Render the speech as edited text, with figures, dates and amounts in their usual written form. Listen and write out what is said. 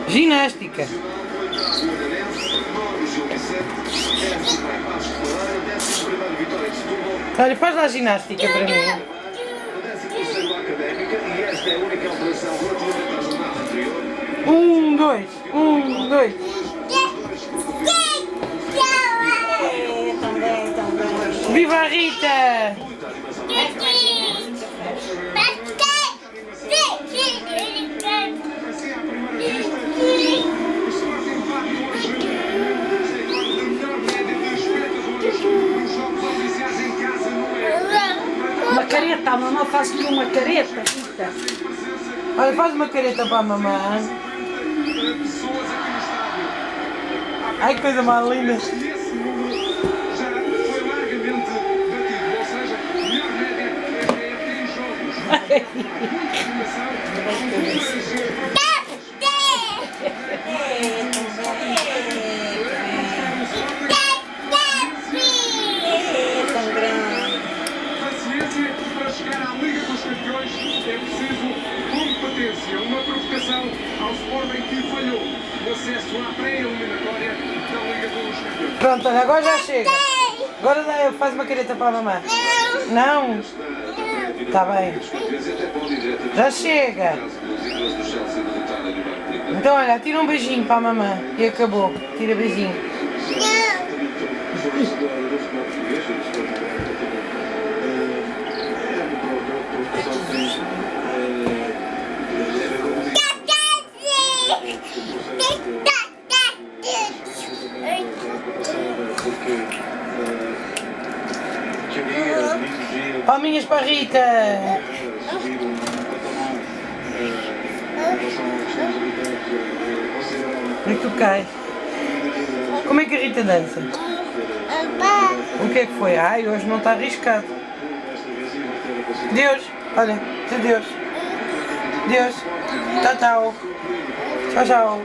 Ginástica. Olha, faz lá ginástica para mim. Dois. Viva a Rita! Uma careta, a mamãe faz-lhe uma careta, Rita. Olha, faz uma careta para a mamãe. Ai, que coisa mais linda! Para chegar à Liga dos Campeões é preciso competência, uma provocação ao Sporting que falhou o acesso à pré-eliminatória da Liga dos Campeões. Pronto, olha, agora já chega. Agora faz uma careta para a mamãe. Não? Está bem. Já chega. Então olha, tira um beijinho para a mamãe e acabou. Tira beijinho. Palminhas para a Rita! E tu cai. Como é que a Rita dança? O que é que foi? Ai, hoje não está arriscado. Deus, olha, Deus. Deus. Tchau, tchau. Tchau, tchau.